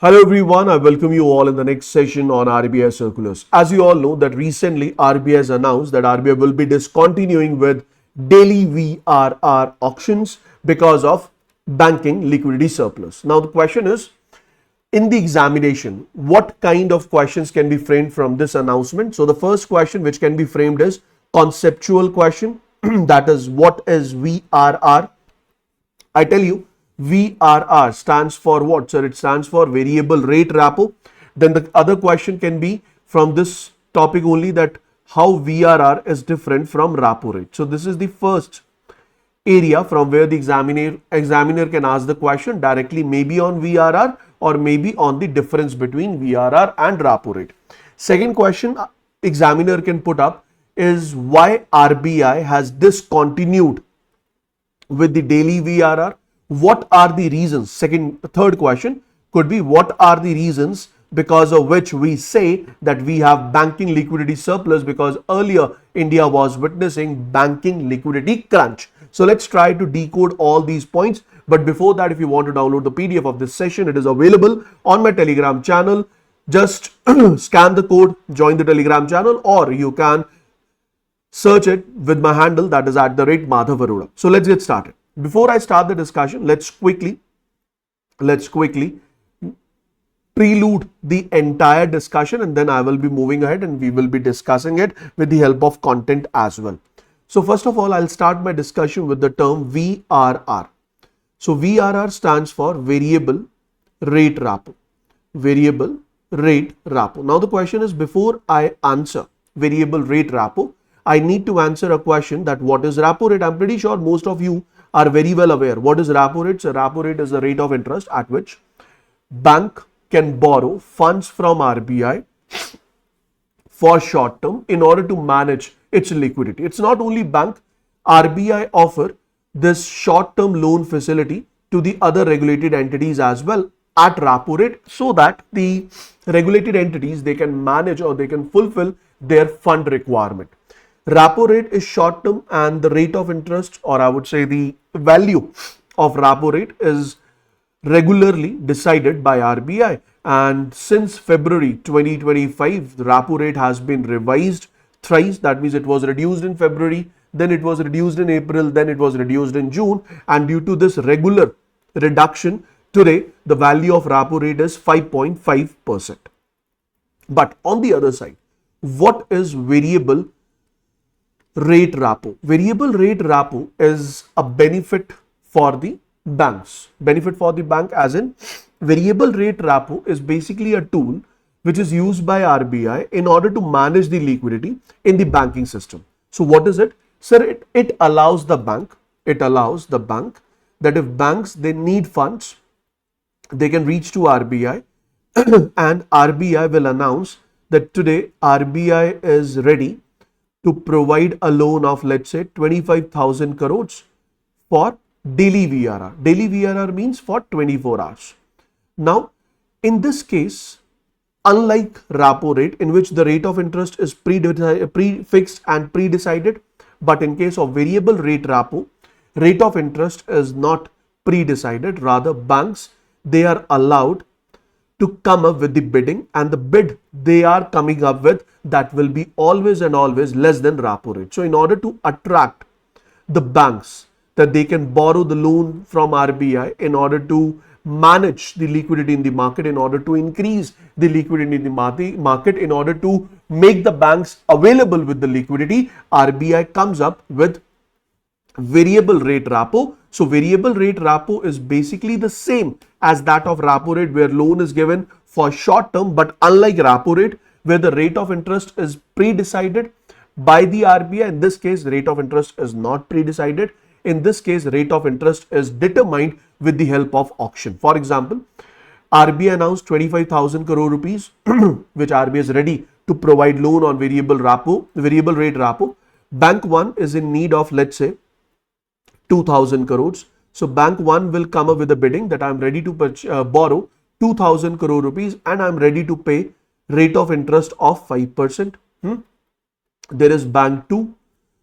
Hello everyone, I welcome you all in the next session on RBI circulars. As you all know that recently RBI has announced that RBI will be discontinuing with daily VRR auctions because of banking liquidity surplus. Now the question is, in the examination, what kind of questions can be framed from this announcement? So the first question which can be framed is conceptual question that is, what is VRR? I tell you, VRR stands for what, sir? It stands for variable rate repo. Then the other question can be from this topic only, that how VRR is different from repo rate. So this is the first area from where the examiner can ask the question directly, maybe on VRR or maybe on the difference between VRR and repo rate. Second question examiner can put up is why RBI has discontinued with the daily VRR. What are the reasons? Third question could be, what are the reasons because of which we say that we have banking liquidity surplus, because earlier India was witnessing banking liquidity crunch. So let's try to decode all these points. But before that, if you want to download the PDF of this session, it is available on my Telegram channel. Just scan the code, join the Telegram channel, or you can search it with my handle, that is @Madhav Sir. So let's get started. Before I start the discussion, let's quickly prelude the entire discussion, and then I will be moving ahead and we will be discussing it with the help of content as well. So first of all, I'll start my discussion with the term VRR. So VRR stands for variable rate repo. Variable rate repo. Now the question is, before I answer variable rate repo, I need to answer a question that what is repo rate? I'm pretty sure most of you are very well aware. What is repo rate? So repo rate is the rate of interest at which bank can borrow funds from RBI for short term in order to manage its liquidity. It's not only bank, RBI offer this short term loan facility to the other regulated entities as well at repo rate, so that the regulated entities, they can manage or they can fulfill their fund requirement. Repo rate is short term, and the rate of interest, or I would say the value of repo rate, is regularly decided by RBI. And since February 2025, the repo rate has been revised thrice. That means it was reduced in February, then it was reduced in April, then it was reduced in June. And due to this regular reduction, today the value of repo rate is 5.5%. But on the other side, what is variable rate repo? Variable rate repo is a benefit for the banks. Benefit for the bank, as in, variable rate repo is basically a tool which is used by RBI in order to manage the liquidity in the banking system. So what is it? Sir, it allows the bank that if banks, they need funds, they can reach to RBI and RBI will announce that today RBI is ready to provide a loan of, let's say, 25,000 crores for daily VRR. Daily VRR means for 24 hours. Now, in this case, unlike repo rate, in which the rate of interest is prefixed and pre-decided, but in case of variable rate repo, rate of interest is not pre-decided. Rather, banks, they are allowed to come up with the bidding, and the bid they are coming up with, that will be always and always less than repo rate. So in order to attract the banks that they can borrow the loan from RBI in order to manage the liquidity in the market, in order to increase the liquidity in the market, in order to make the banks available with the liquidity, RBI comes up with variable rate repo. So variable rate repo is basically the same as that of repo rate, where loan is given for short term, but unlike repo rate, where the rate of interest is pre-decided by the RBI, in this case rate of interest is not pre-decided. In this case, rate of interest is determined with the help of auction. For example, RBI announced 25,000 crore rupees which RBI is ready to provide loan on variable rate repo. Bank 1 is in need of, let's say, 2,000 crores. So bank 1 will come up with a bidding that I am ready to borrow 2,000 crore rupees and I am ready to pay rate of interest of 5%. There is bank 2.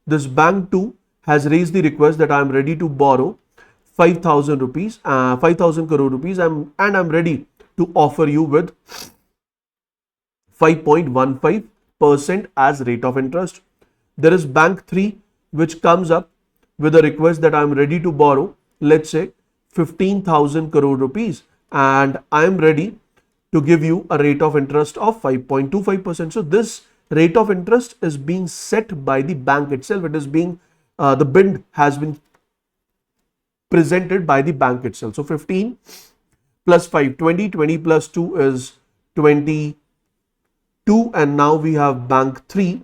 This bank 2 has raised the request that I am ready to borrow 5,000 crore rupees and I'm ready to offer you with 5.15% as rate of interest. There is bank 3 which comes up with a request that I am ready to borrow, let's say 15,000 crore rupees, and I am ready to give you a rate of interest of 5.25%. So this rate of interest is being set by the bank itself. It is being the bid has been presented by the bank itself. So 15 plus 5, 20, 20 plus 2 is 22, and now we have bank 3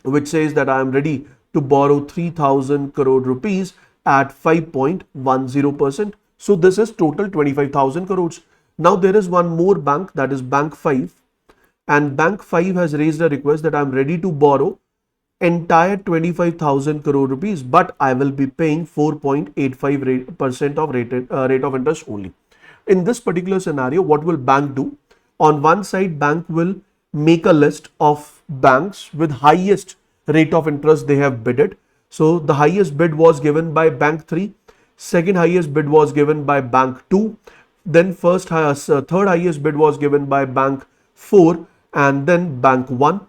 which says that I am ready to borrow 3,000 crore rupees at 5.10%. So this is total 25,000 crores. Now there is one more bank, that is bank 5, and bank 5 has raised a request that I am ready to borrow entire 25,000 crore rupees, but I will be paying 4.85% of rate of interest only. In this particular scenario, what will bank do? On one side, bank will make a list of banks with highest rate of interest they have bidded. So the highest bid was given by bank 3, second highest bid was given by bank 2, then third highest bid was given by bank 4, and then bank 1.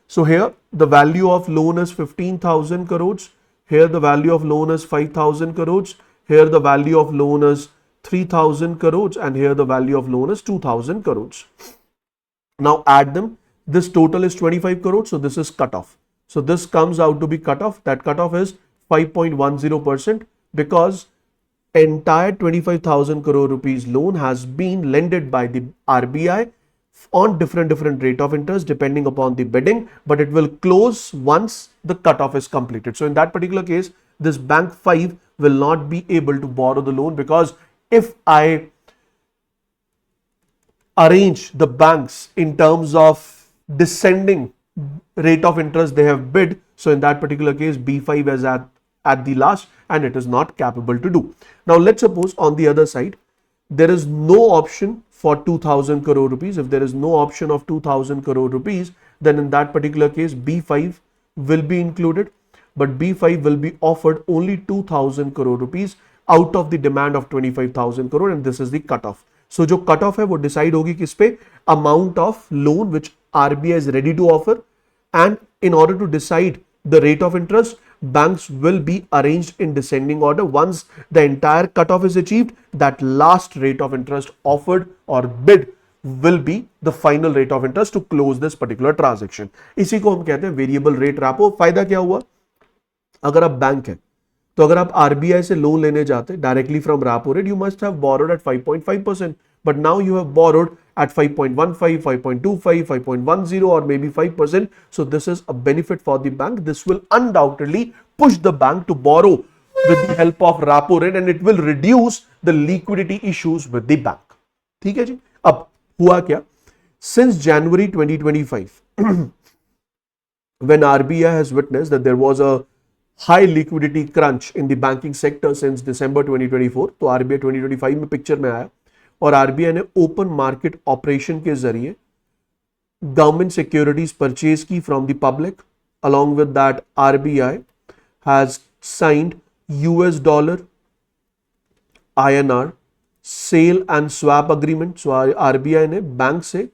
So here the value of loan is 15,000 crores, here the value of loan is 5,000 crores, here the value of loan is 3,000 crores, and here the value of loan is 2,000 crores. Now add them. This total is 25 crores, so this is cut off. So this comes out to be cut off. That cut off is 5.10% because entire 25,000 crore rupees loan has been lended by the RBI on different rate of interest depending upon the bidding, but it will close once the cutoff is completed. So in that particular case, this bank 5 will not be able to borrow the loan, because if I arrange the banks in terms of descending rate of interest they have bid, so in that particular case B5 is at the last and it is not capable to do. Now let's suppose on the other side there is no option for 2,000 crore rupees. If there is no option of 2,000 crore rupees, then in that particular case B5 will be included, but B5 will be offered only 2,000 crore rupees out of the demand of 25,000 crore, and this is the cutoff. So जो cutoff है वो decide होगी किस पे? Amount of loan which RBI is ready to offer, and in order to decide the rate of interest, banks will be arranged in descending order. Once the entire cutoff is achieved, that last rate of interest offered or bid will be the final rate of interest to close this particular transaction. इसी को हम कहते हैं variable rate repo. फायदा क्या हुआ? अगर आप बैंक है तो अगर आप RBI से लोन लेने जाते directly from repo rate, you must have borrowed at 5.5%, but now you have borrowed at 5.15, 5.25, 5.10 or maybe 5%. So this is a benefit for the bank. This will undoubtedly push the bank to borrow with the help of repo rate, and it will reduce the liquidity issues with the bank. ठीक है जी. अब हुआ क्या? Since January 2025, when RBI has witnessed that there was a high liquidity crunch in the banking sector since December 2024, तो RBI 2025 में picture में आया और RBI ने ओपन मार्केट ऑपरेशन के जरिए गवर्नमेंट सिक्योरिटीज परचेज की from the public. along with that RBI has signed US dollar INR sale and swap agreement. So RBI ने बैंक से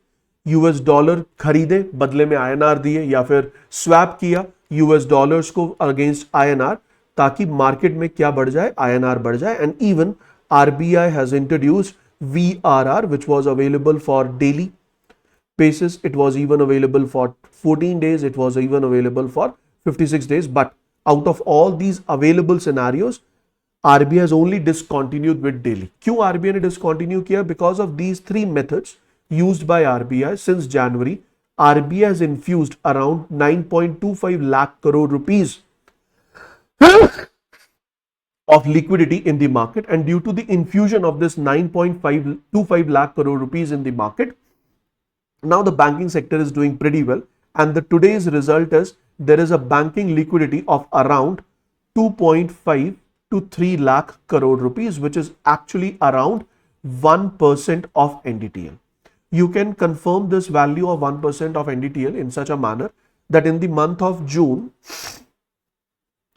US डॉलर खरीदे, बदले में INR दिए, या फिर स्वैप किया US डॉलर्स को अगेंस्ट INR, ताकि मार्केट में क्या बढ़ जाए? INR बढ़ जाए. And even RBI has introduced VRR, which was available for daily basis. It was even available for 14 days. It was even available for 56 days. But out of all these available scenarios, RBI has only discontinued with daily. क्यों RBI ने discontinue किया? Because of these three methods used by RBI since January. RBI has infused around 9.25 lakh crore rupees of liquidity in the market, and due to the infusion of this 9.525 lakh crore rupees in the market, now the banking sector is doing pretty well, and the today's result is there is a banking liquidity of around 2.5 to 3 lakh crore rupees, which is actually around 1% of NDTL. You can confirm this value of 1% of NDTL in such a manner that in the month of June,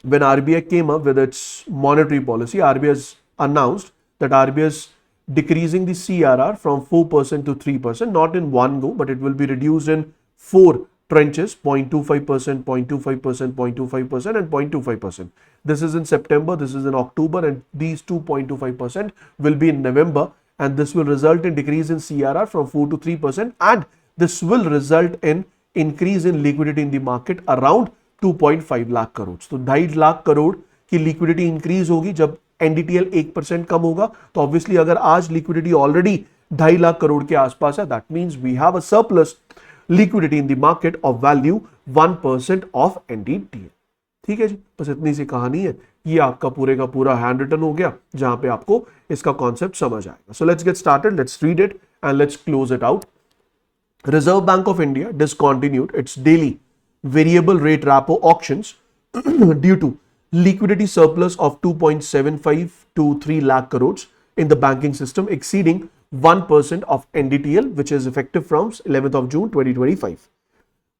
when RBI came up with its monetary policy, RBI has announced that RBI is decreasing the CRR from 4% to 3%, not in one go, but it will be reduced in 4 tranches, 0.25%, 0.25%, 0.25%, and 0.25%. This is in September, this is in October, and these 2.25% will be in November, and this will result in decrease in CRR from 4 to 3%, and this will result in increase in liquidity in the market around 2.5 lakh crore. तो 2.5 लाख करोड़ की liquidity increase होगी जब NDTL 1% कम होगा, तो obviously अगर आज liquidity already 2.5 lakh crore के आसपास है, that means we have a surplus liquidity in the market of value 1% of NDTL. ठीक है जी, बस इतनी सी कहानी है. ये आपका पूरे का पूरा हैंड रिटन हो गया जहां पे आपको इसका कॉन्सेप्ट समझ आएगा. So let's get started, let's read it and let's close it out. Reserve Bank of India discontinued its daily variable rate repo auctions due to liquidity surplus of 2.75 to 3 lakh crores in the banking system exceeding 1% of NDTL, which is effective from 11th of June 2025.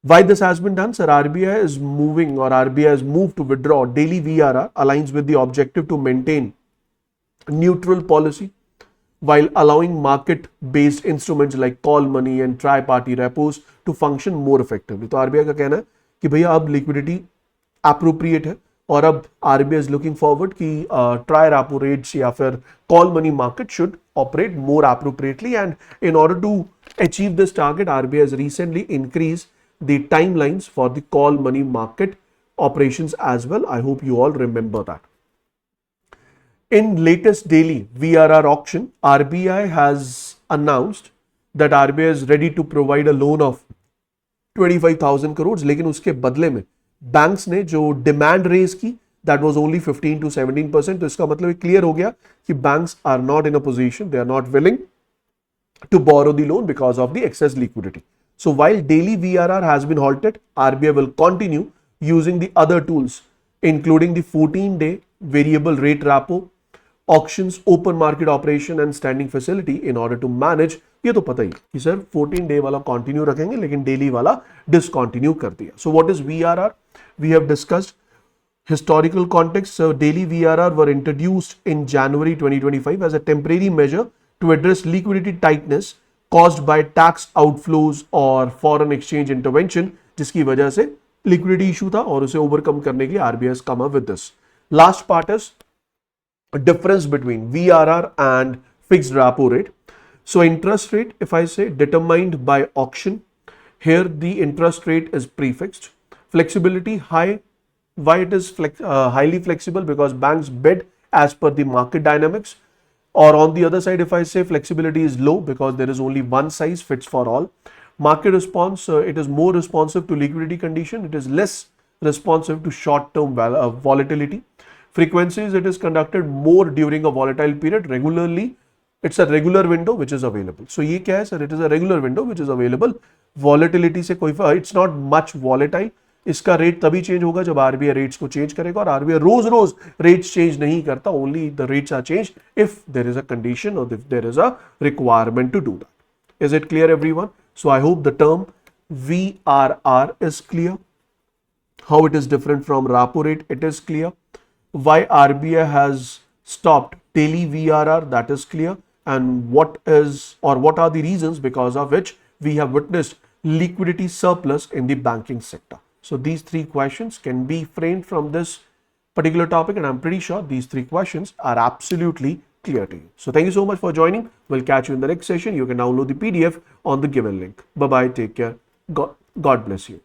Why this has been done? Sir, RBI is moving, or RBI has moved to withdraw daily VRR aligns with the objective to maintain neutral policy while allowing market-based instruments like call money and tri-party repos to function more effectively. तो RBI का कहना है कि भैया अब liquidity appropriate है और अब RBI is looking forward कि tri-repo rates या फिर call money market should operate more appropriately, and in order to achieve this target, RBI has recently increased the timelines for the call money market operations as well. I hope you all remember that. In latest daily VRR auction, RBI has announced that RBI is ready to provide a loan of 25,000 crores, लेकिन उसके बदले में banks ने जो demand raise की that was only 15 to 17%. तो इसका मतलब क्लियर हो गया कि banks are not in a position, they are not willing to borrow the loan because of the excess liquidity. So while daily VRR has been halted, RBI will continue using the other tools, including the 14-day variable rate repo, auctions, open market operation and standing facility in order to manage. ये तो पता ही कि sir 14-day वाला continue रखेंगे लेकिन daily वाला discontinue कर दिया. So what is VRR? We have discussed historical context. So daily VRR were introduced in January 2025 as a temporary measure to address liquidity tightness caused by tax outflows or foreign exchange intervention, जिसकी वजह से liquidity issue था और उसे overcome करने के लिए RBI has come up with this. Last part is a difference between VRR and fixed repo rate. So interest rate, if I say determined by auction, here the interest rate is prefixed. Flexibility high. Why it is highly flexible? Because banks bid as per the market dynamics. Or on the other side, if I say flexibility is low because there is only one size fits for all. Market response, it is more responsive to liquidity condition. It is less responsive to short-term volatility. Frequencies, it is conducted more during a volatile period. Regularly, it's a regular window which is available. So ये क्या है sir? It is a regular window which is available. Volatility से कोई it's not much volatile. इसका rate तभी change होगा जब RBI rates को चेंज करेगा, और RBI रोज रोज रेट्स चेंज नहीं करता. Only the rates are changed if there is a condition or if there is a requirement to do that. Is it clear, everyone? So I hope the term VRR is clear. How it is different from repo rate, it is clear. Why RBI has stopped daily VRR, that is clear, and what are the reasons because of which we have witnessed liquidity surplus in the banking sector. So these three questions can be framed from this particular topic, and I'm pretty sure these three questions are absolutely clear to you. So thank you so much for joining. We'll catch you in the next session. You can download the PDF on the given link. Bye bye, take care. God bless you.